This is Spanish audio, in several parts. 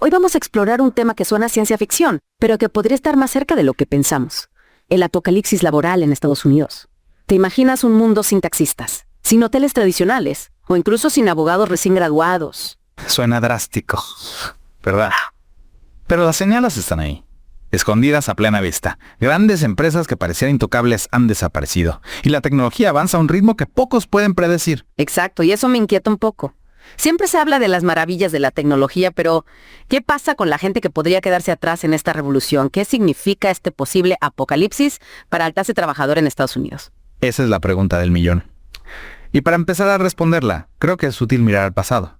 Hoy vamos a explorar un tema que suena a ciencia ficción, pero que podría estar más cerca de lo que pensamos. El apocalipsis laboral en Estados Unidos. ¿Te imaginas un mundo sin taxistas, sin hoteles tradicionales, o incluso sin abogados recién graduados? Suena drástico, ¿verdad? Pero las señales están ahí, escondidas a plena vista. Grandes empresas que parecían intocables han desaparecido, y la tecnología avanza a un ritmo que pocos pueden predecir. Exacto, y eso me inquieta un poco. Siempre se habla de las maravillas de la tecnología, pero ¿qué pasa con la gente que podría quedarse atrás en esta revolución? ¿Qué significa este posible apocalipsis para la clase trabajadora en Estados Unidos? Esa es la pregunta del millón. Y para empezar a responderla, creo que es útil mirar al pasado.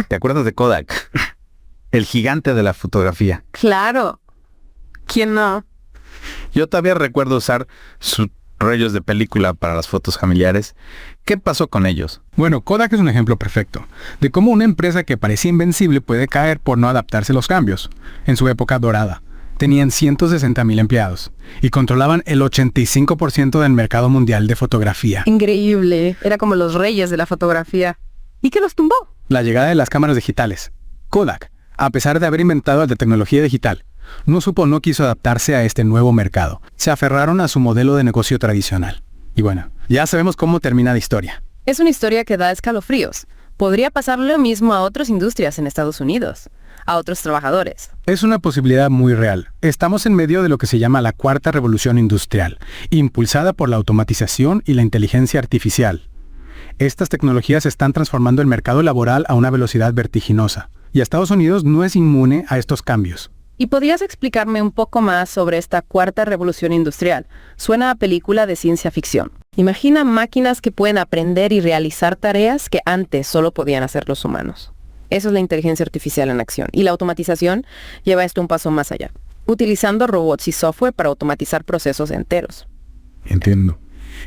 ¿Te acuerdas de Kodak? El gigante de la fotografía. Claro. ¿Quién no? Yo todavía recuerdo usar sus rollos de película para las fotos familiares. ¿Qué pasó con ellos? Bueno, Kodak es un ejemplo perfecto de cómo una empresa que parecía invencible puede caer por no adaptarse a los cambios. En su época dorada, tenían 160,000 empleados y controlaban el 85% del mercado mundial de fotografía. Increíble. Era como los reyes de la fotografía. ¿Y qué los tumbó? La llegada de las cámaras digitales. Kodak, a pesar de haber inventado la tecnología digital, no quiso adaptarse a este nuevo mercado. Se aferraron a su modelo de negocio tradicional. Y bueno, ya sabemos cómo termina la historia. Es una historia que da escalofríos. Podría pasar lo mismo a otras industrias en Estados Unidos, a otros trabajadores. Es una posibilidad muy real. Estamos en medio de lo que se llama la cuarta revolución industrial, impulsada por la automatización y la inteligencia artificial. Estas tecnologías están transformando el mercado laboral a una velocidad vertiginosa, y Estados Unidos no es inmune a estos cambios. ¿Y podrías explicarme un poco más sobre esta cuarta revolución industrial? Suena a película de ciencia ficción. Imagina máquinas que pueden aprender y realizar tareas que antes solo podían hacer los humanos. Eso es la inteligencia artificial en acción. Y la automatización lleva esto un paso más allá, utilizando robots y software para automatizar procesos enteros. Entiendo.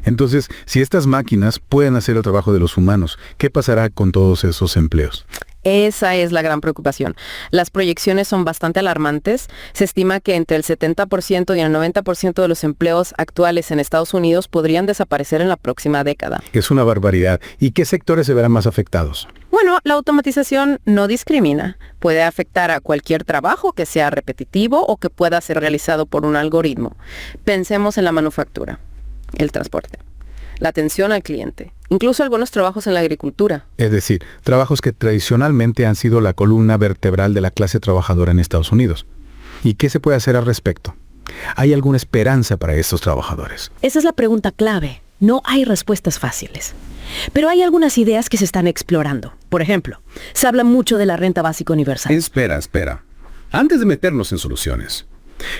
Entonces, si estas máquinas pueden hacer el trabajo de los humanos, ¿qué pasará con todos esos empleos? Esa es la gran preocupación. Las proyecciones son bastante alarmantes. Se estima que entre el 70% y el 90% de los empleos actuales en Estados Unidos podrían desaparecer en la próxima década. Es una barbaridad. ¿Y qué sectores se verán más afectados? Bueno, la automatización no discrimina. Puede afectar a cualquier trabajo que sea repetitivo o que pueda ser realizado por un algoritmo. Pensemos en la manufactura, el transporte, la atención al cliente, incluso algunos trabajos en la agricultura. Es decir, trabajos que tradicionalmente han sido la columna vertebral de la clase trabajadora en Estados Unidos. ¿Y qué se puede hacer al respecto? ¿Hay alguna esperanza para estos trabajadores? Esa es la pregunta clave. No hay respuestas fáciles. Pero hay algunas ideas que se están explorando. Por ejemplo, se habla mucho de la renta básica universal. Espera. Antes de meternos en soluciones,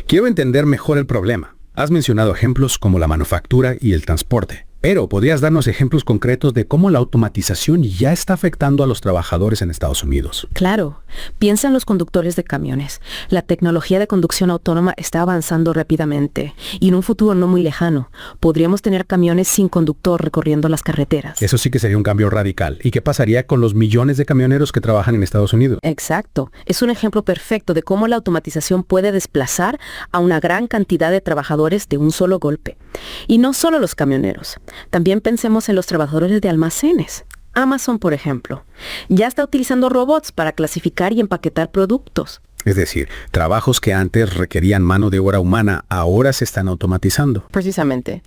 quiero entender mejor el problema. Has mencionado ejemplos como la manufactura y el transporte. Pero, ¿podrías darnos ejemplos concretos de cómo la automatización ya está afectando a los trabajadores en Estados Unidos? Claro. Piensa en los conductores de camiones. La tecnología de conducción autónoma está avanzando rápidamente. Y en un futuro no muy lejano, podríamos tener camiones sin conductor recorriendo las carreteras. Eso sí que sería un cambio radical. ¿Y qué pasaría con los millones de camioneros que trabajan en Estados Unidos? Exacto. Es un ejemplo perfecto de cómo la automatización puede desplazar a una gran cantidad de trabajadores de un solo golpe. Y no solo los camioneros. También pensemos en los trabajadores de almacenes. Amazon, por ejemplo, ya está utilizando robots para clasificar y empaquetar productos. Es decir, trabajos que antes requerían mano de obra humana, ahora se están automatizando. Precisamente.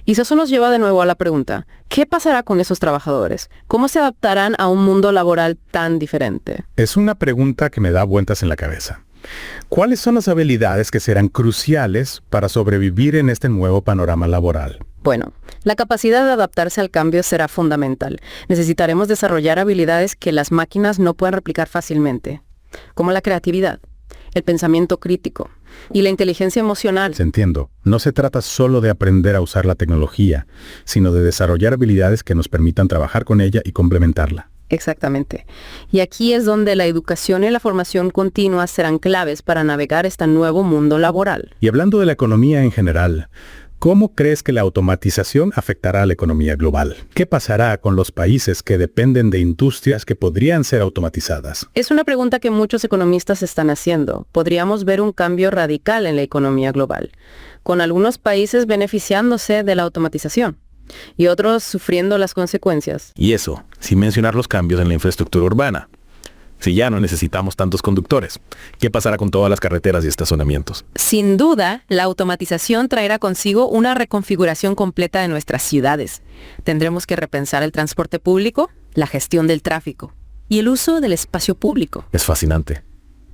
Y eso nos lleva de nuevo a la pregunta, ¿qué pasará con esos trabajadores? ¿Cómo se adaptarán a un mundo laboral tan diferente? Es una pregunta que me da vueltas en la cabeza. ¿Cuáles son las habilidades que serán cruciales para sobrevivir en este nuevo panorama laboral? Bueno, la capacidad de adaptarse al cambio será fundamental. Necesitaremos desarrollar habilidades que las máquinas no puedan replicar fácilmente, como la creatividad, el pensamiento crítico y la inteligencia emocional. Entiendo. No se trata solo de aprender a usar la tecnología, sino de desarrollar habilidades que nos permitan trabajar con ella y complementarla. Exactamente. Y aquí es donde la educación y la formación continua serán claves para navegar este nuevo mundo laboral. Y hablando de la economía en general, ¿cómo crees que la automatización afectará a la economía global? ¿Qué pasará con los países que dependen de industrias que podrían ser automatizadas? Es una pregunta que muchos economistas están haciendo. Podríamos ver un cambio radical en la economía global, con algunos países beneficiándose de la automatización y otros sufriendo las consecuencias. Y eso, sin mencionar los cambios en la infraestructura urbana. Si ya no necesitamos tantos conductores, ¿qué pasará con todas las carreteras y estacionamientos? Sin duda, la automatización traerá consigo una reconfiguración completa de nuestras ciudades. Tendremos que repensar el transporte público, la gestión del tráfico y el uso del espacio público. Es fascinante,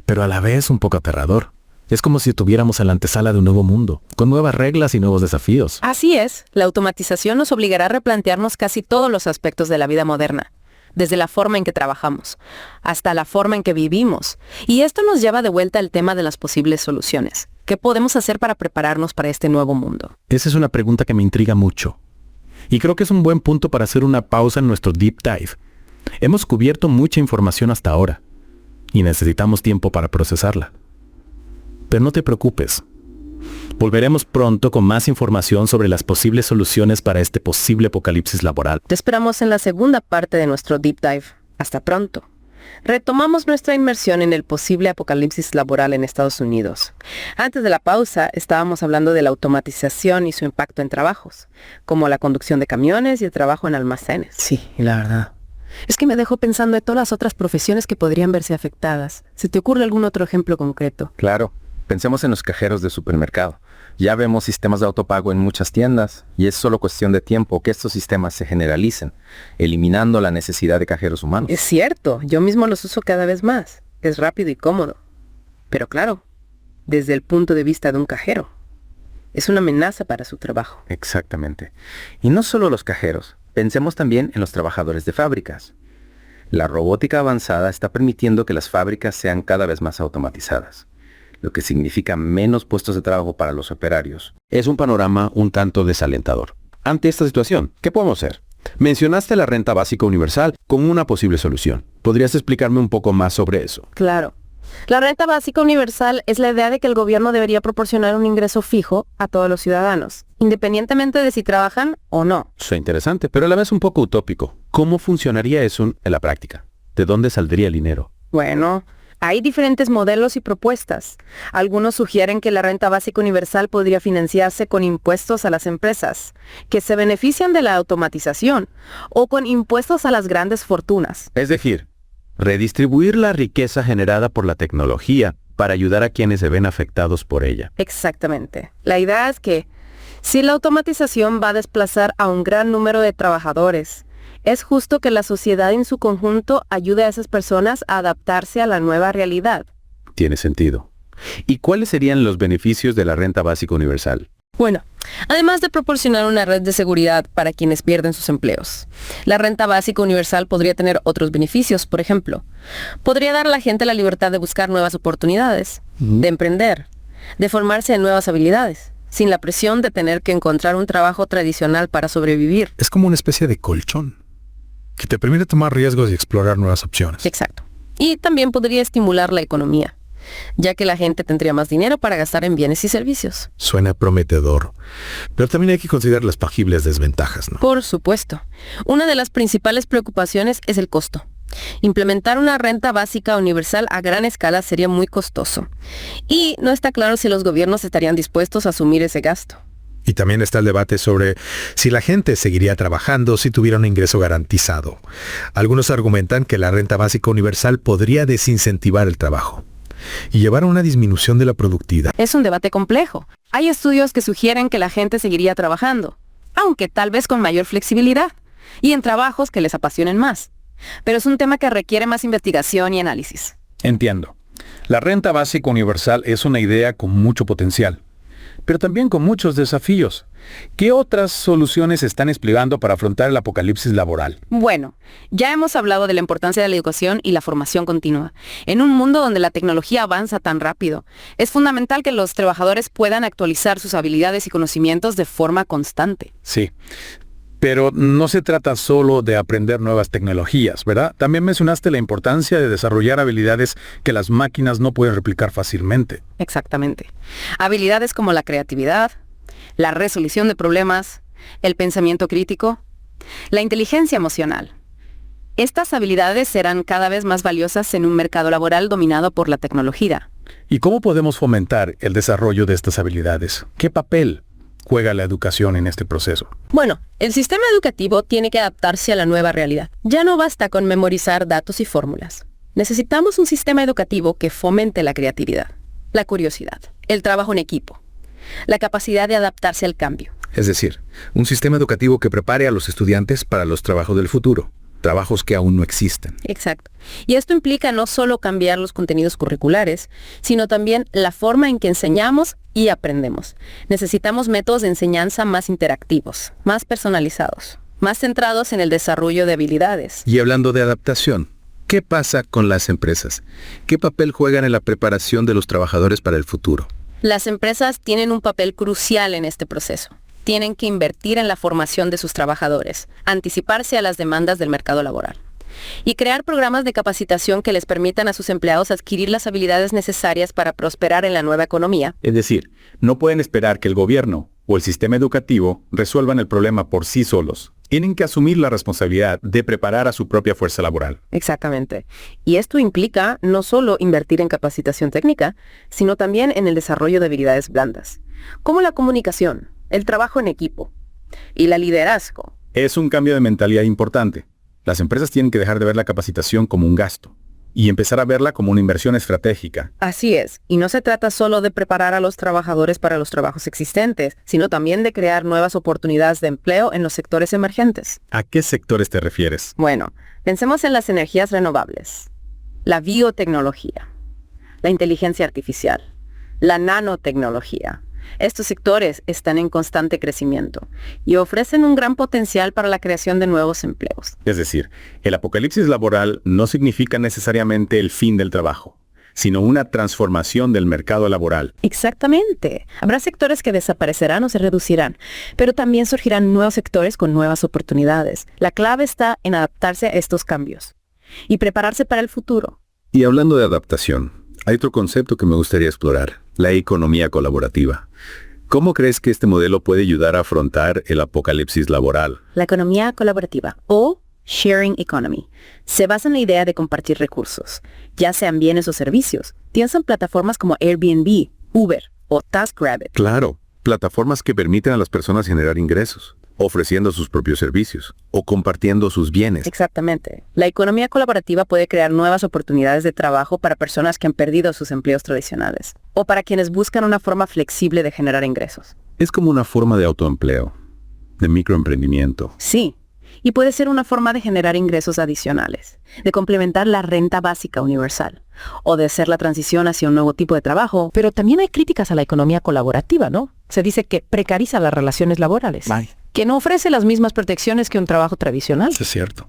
pero a la vez un poco aterrador. Es como si estuviéramos en la antesala de un nuevo mundo, con nuevas reglas y nuevos desafíos. Así es, la automatización nos obligará a replantearnos casi todos los aspectos de la vida moderna, desde la forma en que trabajamos hasta la forma en que vivimos. Y esto nos lleva de vuelta al tema de las posibles soluciones. ¿Qué podemos hacer para prepararnos para este nuevo mundo? Esa es una pregunta que me intriga mucho. Y creo que es un buen punto para hacer una pausa en nuestro deep dive. Hemos cubierto mucha información hasta ahora y necesitamos tiempo para procesarla. Pero no te preocupes. Volveremos pronto con más información sobre las posibles soluciones para este posible apocalipsis laboral. Te esperamos en la segunda parte de nuestro Deep Dive. Hasta pronto. Retomamos nuestra inmersión en el posible apocalipsis laboral en Estados Unidos. Antes de la pausa, estábamos hablando de la automatización y su impacto en trabajos, como la conducción de camiones y el trabajo en almacenes. Sí, la verdad. Es que me dejo pensando en todas las otras profesiones que podrían verse afectadas. ¿Se te ocurre algún otro ejemplo concreto? Claro. Pensemos en los cajeros de supermercado. Ya vemos sistemas de autopago en muchas tiendas y es solo cuestión de tiempo que estos sistemas se generalicen, eliminando la necesidad de cajeros humanos. Es cierto, yo mismo los uso cada vez más. Es rápido y cómodo. Pero claro, desde el punto de vista de un cajero, es una amenaza para su trabajo. Exactamente. Y no solo los cajeros, pensemos también en los trabajadores de fábricas. La robótica avanzada está permitiendo que las fábricas sean cada vez más automatizadas, lo que significa menos puestos de trabajo para los operarios. Es un panorama un tanto desalentador. Ante esta situación, ¿qué podemos hacer? Mencionaste la renta básica universal como una posible solución. ¿Podrías explicarme un poco más sobre eso? Claro. La renta básica universal es la idea de que el gobierno debería proporcionar un ingreso fijo a todos los ciudadanos, independientemente de si trabajan o no. Suena interesante, pero a la vez un poco utópico. ¿Cómo funcionaría eso en la práctica? ¿De dónde saldría el dinero? Bueno, hay diferentes modelos y propuestas. Algunos sugieren que la renta básica universal podría financiarse con impuestos a las empresas, que se benefician de la automatización, o con impuestos a las grandes fortunas. Es decir, redistribuir la riqueza generada por la tecnología para ayudar a quienes se ven afectados por ella. Exactamente. La idea es que, si la automatización va a desplazar a un gran número de trabajadores, es justo que la sociedad en su conjunto ayude a esas personas a adaptarse a la nueva realidad. Tiene sentido. ¿Y cuáles serían los beneficios de la renta básica universal? Bueno, además de proporcionar una red de seguridad para quienes pierden sus empleos, la renta básica universal podría tener otros beneficios. Por ejemplo, podría dar a la gente la libertad de buscar nuevas oportunidades, de emprender, de formarse en nuevas habilidades, sin la presión de tener que encontrar un trabajo tradicional para sobrevivir. Es como una especie de colchón que te permite tomar riesgos y explorar nuevas opciones. Exacto. Y también podría estimular la economía, ya que la gente tendría más dinero para gastar en bienes y servicios. Suena prometedor, pero también hay que considerar las tangibles desventajas, ¿no? Por supuesto. Una de las principales preocupaciones es el costo. Implementar una renta básica universal a gran escala sería muy costoso. Y no está claro si los gobiernos estarían dispuestos a asumir ese gasto. Y también está el debate sobre si la gente seguiría trabajando si tuviera un ingreso garantizado. Algunos argumentan que la renta básica universal podría desincentivar el trabajo y llevar a una disminución de la productividad. Es un debate complejo. Hay estudios que sugieren que la gente seguiría trabajando, aunque tal vez con mayor flexibilidad, y en trabajos que les apasionen más. Pero es un tema que requiere más investigación y análisis. Entiendo. La renta básica universal es una idea con mucho potencial, pero también con muchos desafíos. ¿Qué otras soluciones se están explorando para afrontar el apocalipsis laboral? Bueno, ya hemos hablado de la importancia de la educación y la formación continua. En un mundo donde la tecnología avanza tan rápido, es fundamental que los trabajadores puedan actualizar sus habilidades y conocimientos de forma constante. Sí, pero no se trata solo de aprender nuevas tecnologías, ¿verdad? También mencionaste la importancia de desarrollar habilidades que las máquinas no pueden replicar fácilmente. Exactamente. Habilidades como la creatividad, la resolución de problemas, el pensamiento crítico, la inteligencia emocional. Estas habilidades serán cada vez más valiosas en un mercado laboral dominado por la tecnología. ¿Y cómo podemos fomentar el desarrollo de estas habilidades? ¿Qué papel juega la educación en este proceso? Bueno, el sistema educativo tiene que adaptarse a la nueva realidad. Ya no basta con memorizar datos y fórmulas. Necesitamos un sistema educativo que fomente la creatividad, la curiosidad, el trabajo en equipo, la capacidad de adaptarse al cambio. Es decir, un sistema educativo que prepare a los estudiantes para los trabajos del futuro, trabajos que aún no existen. Exacto. Y esto implica no solo cambiar los contenidos curriculares, sino también la forma en que enseñamos y aprendemos. Necesitamos métodos de enseñanza más interactivos, más personalizados, más centrados en el desarrollo de habilidades. Y hablando de adaptación, ¿qué pasa con las empresas? ¿Qué papel juegan en la preparación de los trabajadores para el futuro? Las empresas tienen un papel crucial en este proceso. Tienen que invertir en la formación de sus trabajadores, anticiparse a las demandas del mercado laboral y crear programas de capacitación que les permitan a sus empleados adquirir las habilidades necesarias para prosperar en la nueva economía. Es decir, no pueden esperar que el gobierno o el sistema educativo resuelvan el problema por sí solos. Tienen que asumir la responsabilidad de preparar a su propia fuerza laboral. Exactamente. Y esto implica no solo invertir en capacitación técnica, sino también en el desarrollo de habilidades blandas, como la comunicación, el trabajo en equipo y el liderazgo. Es un cambio de mentalidad importante. Las empresas tienen que dejar de ver la capacitación como un gasto y empezar a verla como una inversión estratégica. Así es, y no se trata solo de preparar a los trabajadores para los trabajos existentes, sino también de crear nuevas oportunidades de empleo en los sectores emergentes. ¿A qué sectores te refieres? Bueno, pensemos en las energías renovables, la biotecnología, la inteligencia artificial, la nanotecnología. Estos sectores están en constante crecimiento y ofrecen un gran potencial para la creación de nuevos empleos. Es decir, el apocalipsis laboral no significa necesariamente el fin del trabajo, sino una transformación del mercado laboral. Exactamente. Habrá sectores que desaparecerán o se reducirán, pero también surgirán nuevos sectores con nuevas oportunidades. La clave está en adaptarse a estos cambios y prepararse para el futuro. Y hablando de adaptación, hay otro concepto que me gustaría explorar, la economía colaborativa. ¿Cómo crees que este modelo puede ayudar a afrontar el apocalipsis laboral? La economía colaborativa, o sharing economy, se basa en la idea de compartir recursos, ya sean bienes o servicios. Piensa en plataformas como Airbnb, Uber o TaskRabbit. Claro, plataformas que permiten a las personas generar ingresos, ofreciendo sus propios servicios o compartiendo sus bienes. Exactamente. La economía colaborativa puede crear nuevas oportunidades de trabajo para personas que han perdido sus empleos tradicionales o para quienes buscan una forma flexible de generar ingresos. Es como una forma de autoempleo, de microemprendimiento. Sí, y puede ser una forma de generar ingresos adicionales, de complementar la renta básica universal o de hacer la transición hacia un nuevo tipo de trabajo. Pero también hay críticas a la economía colaborativa, ¿no? Se dice que precariza las relaciones laborales, que no ofrece las mismas protecciones que un trabajo tradicional. Es cierto.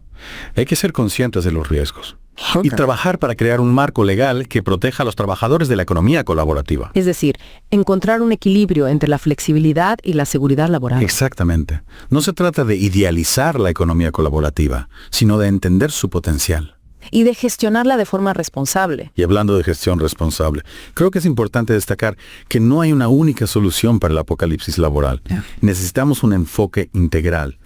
Hay que ser conscientes de los riesgos y trabajar para crear un marco legal que proteja a los trabajadores de la economía colaborativa. Es decir, encontrar un equilibrio entre la flexibilidad y la seguridad laboral. Exactamente. No se trata de idealizar la economía colaborativa, sino de entender su potencial. Y de gestionarla de forma responsable. Y hablando de gestión responsable, creo que es importante destacar que no hay una única solución para el apocalipsis laboral. Necesitamos un enfoque integral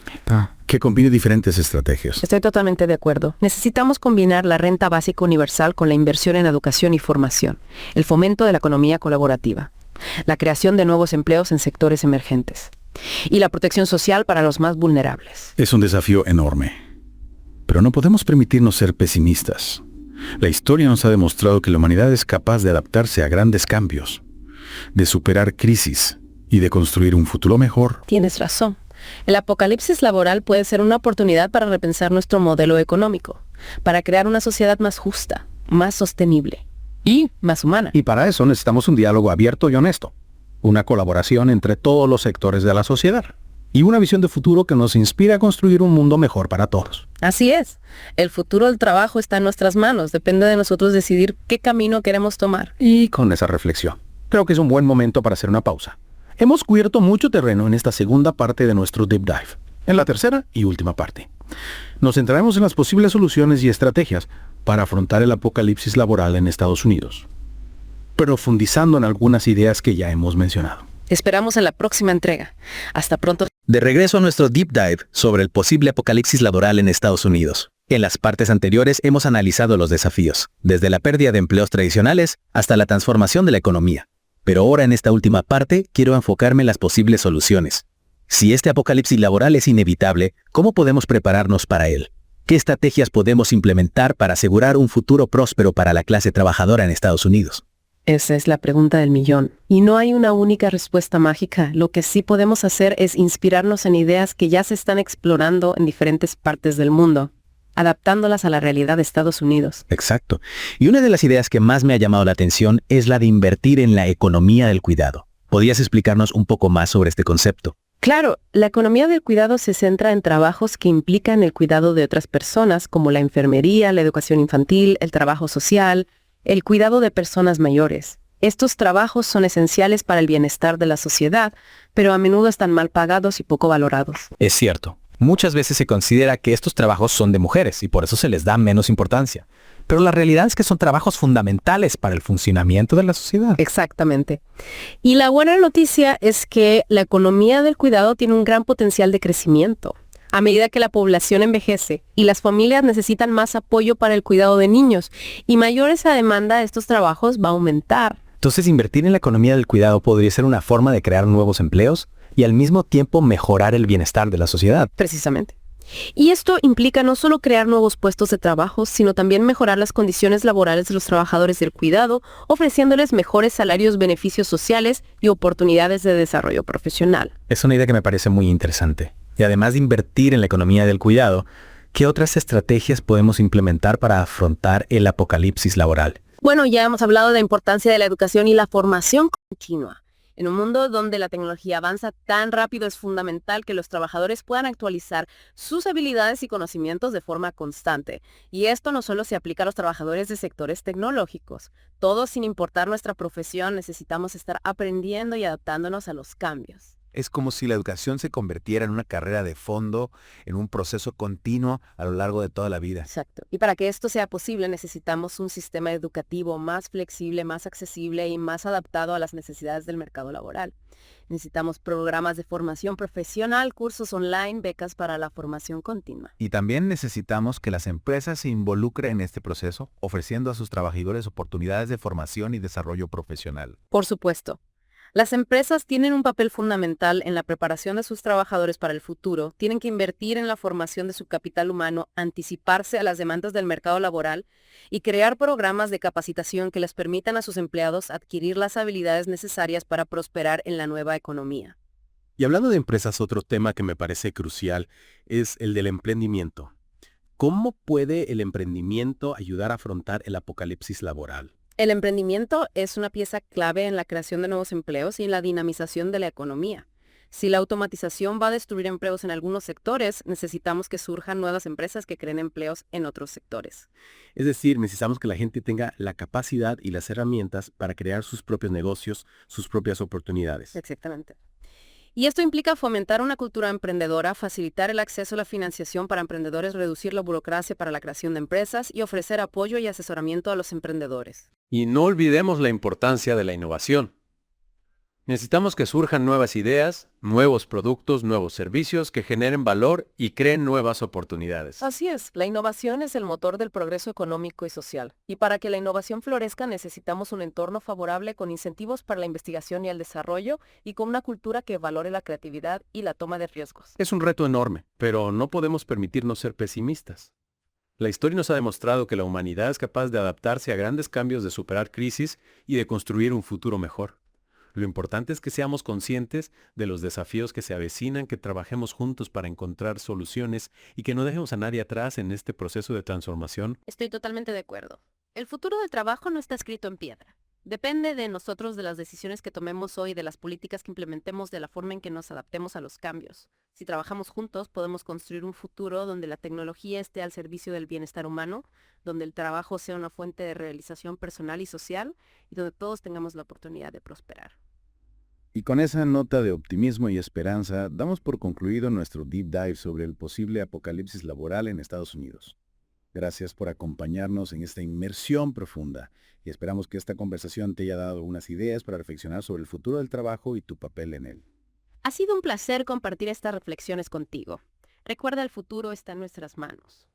que combine diferentes estrategias. Estoy totalmente de acuerdo. Necesitamos combinar la renta básica universal con la inversión en educación y formación, el fomento de la economía colaborativa, la creación de nuevos empleos en sectores emergentes y la protección social para los más vulnerables. Es un desafío enorme. Pero no podemos permitirnos ser pesimistas. La historia nos ha demostrado que la humanidad es capaz de adaptarse a grandes cambios, de superar crisis y de construir un futuro mejor. Tienes razón. El apocalipsis laboral puede ser una oportunidad para repensar nuestro modelo económico, para crear una sociedad más justa, más sostenible y más humana. Y para eso necesitamos un diálogo abierto y honesto, una colaboración entre todos los sectores de la sociedad y una visión de futuro que nos inspire a construir un mundo mejor para todos. Así es. El futuro del trabajo está en nuestras manos. Depende de nosotros decidir qué camino queremos tomar. Y con esa reflexión, creo que es un buen momento para hacer una pausa. Hemos cubierto mucho terreno en esta segunda parte de nuestro Deep Dive. En la tercera y última parte, nos centraremos en las posibles soluciones y estrategias para afrontar el apocalipsis laboral en Estados Unidos, profundizando en algunas ideas que ya hemos mencionado. Esperamos en la próxima entrega. Hasta pronto. De regreso a nuestro Deep Dive sobre el posible apocalipsis laboral en Estados Unidos. En las partes anteriores hemos analizado los desafíos, desde la pérdida de empleos tradicionales hasta la transformación de la economía. Pero ahora en esta última parte quiero enfocarme en las posibles soluciones. Si este apocalipsis laboral es inevitable, ¿cómo podemos prepararnos para él? ¿Qué estrategias podemos implementar para asegurar un futuro próspero para la clase trabajadora en Estados Unidos? Esa es la pregunta del millón. Y no hay una única respuesta mágica. Lo que sí podemos hacer es inspirarnos en ideas que ya se están explorando en diferentes partes del mundo, adaptándolas a la realidad de Estados Unidos. Exacto. Y una de las ideas que más me ha llamado la atención es la de invertir en la economía del cuidado. ¿Podrías explicarnos un poco más sobre este concepto? Claro, la economía del cuidado se centra en trabajos que implican el cuidado de otras personas, como la enfermería, la educación infantil, el trabajo social, el cuidado de personas mayores. Estos trabajos son esenciales para el bienestar de la sociedad, pero a menudo están mal pagados y poco valorados. Es cierto. Muchas veces se considera que estos trabajos son de mujeres y por eso se les da menos importancia. Pero la realidad es que son trabajos fundamentales para el funcionamiento de la sociedad. Exactamente. Y la buena noticia es que la economía del cuidado tiene un gran potencial de crecimiento. A medida que la población envejece y las familias necesitan más apoyo para el cuidado de niños y mayor esa demanda de estos trabajos va a aumentar. Entonces, invertir en la economía del cuidado podría ser una forma de crear nuevos empleos y al mismo tiempo mejorar el bienestar de la sociedad. Precisamente. Y esto implica no solo crear nuevos puestos de trabajo, sino también mejorar las condiciones laborales de los trabajadores del cuidado, ofreciéndoles mejores salarios, beneficios sociales y oportunidades de desarrollo profesional. Es una idea que me parece muy interesante. Y además de invertir en la economía del cuidado, ¿qué otras estrategias podemos implementar para afrontar el apocalipsis laboral? Bueno, ya hemos hablado de la importancia de la educación y la formación continua. En un mundo donde la tecnología avanza tan rápido, es fundamental que los trabajadores puedan actualizar sus habilidades y conocimientos de forma constante. Y esto no solo se aplica a los trabajadores de sectores tecnológicos. Todos, sin importar nuestra profesión, necesitamos estar aprendiendo y adaptándonos a los cambios. Es como si la educación se convirtiera en una carrera de fondo, en un proceso continuo a lo largo de toda la vida. Exacto. Y para que esto sea posible, necesitamos un sistema educativo más flexible, más accesible y más adaptado a las necesidades del mercado laboral. Necesitamos programas de formación profesional, cursos online, becas para la formación continua. Y también necesitamos que las empresas se involucren en este proceso, ofreciendo a sus trabajadores oportunidades de formación y desarrollo profesional. Por supuesto. Las empresas tienen un papel fundamental en la preparación de sus trabajadores para el futuro, tienen que invertir en la formación de su capital humano, anticiparse a las demandas del mercado laboral y crear programas de capacitación que les permitan a sus empleados adquirir las habilidades necesarias para prosperar en la nueva economía. Y hablando de empresas, otro tema que me parece crucial es el del emprendimiento. ¿Cómo puede el emprendimiento ayudar a afrontar el apocalipsis laboral? El emprendimiento es una pieza clave en la creación de nuevos empleos y en la dinamización de la economía. Si la automatización va a destruir empleos en algunos sectores, necesitamos que surjan nuevas empresas que creen empleos en otros sectores. Es decir, necesitamos que la gente tenga la capacidad y las herramientas para crear sus propios negocios, sus propias oportunidades. Exactamente. Y esto implica fomentar una cultura emprendedora, facilitar el acceso a la financiación para emprendedores, reducir la burocracia para la creación de empresas y ofrecer apoyo y asesoramiento a los emprendedores. Y no olvidemos la importancia de la innovación. Necesitamos que surjan nuevas ideas, nuevos productos, nuevos servicios que generen valor y creen nuevas oportunidades. Así es, la innovación es el motor del progreso económico y social. Y para que la innovación florezca necesitamos un entorno favorable con incentivos para la investigación y el desarrollo y con una cultura que valore la creatividad y la toma de riesgos. Es un reto enorme, pero no podemos permitirnos ser pesimistas. La historia nos ha demostrado que la humanidad es capaz de adaptarse a grandes cambios, de superar crisis y de construir un futuro mejor. Lo importante es que seamos conscientes de los desafíos que se avecinan, que trabajemos juntos para encontrar soluciones y que no dejemos a nadie atrás en este proceso de transformación. Estoy totalmente de acuerdo. El futuro del trabajo no está escrito en piedra. Depende de nosotros, de las decisiones que tomemos hoy, de las políticas que implementemos, de la forma en que nos adaptemos a los cambios. Si trabajamos juntos, podemos construir un futuro donde la tecnología esté al servicio del bienestar humano, donde el trabajo sea una fuente de realización personal y social, y donde todos tengamos la oportunidad de prosperar. Y con esa nota de optimismo y esperanza, damos por concluido nuestro deep dive sobre el posible apocalipsis laboral en Estados Unidos. Gracias por acompañarnos en esta inmersión profunda y esperamos que esta conversación te haya dado unas ideas para reflexionar sobre el futuro del trabajo y tu papel en él. Ha sido un placer compartir estas reflexiones contigo. Recuerda, el futuro está en nuestras manos.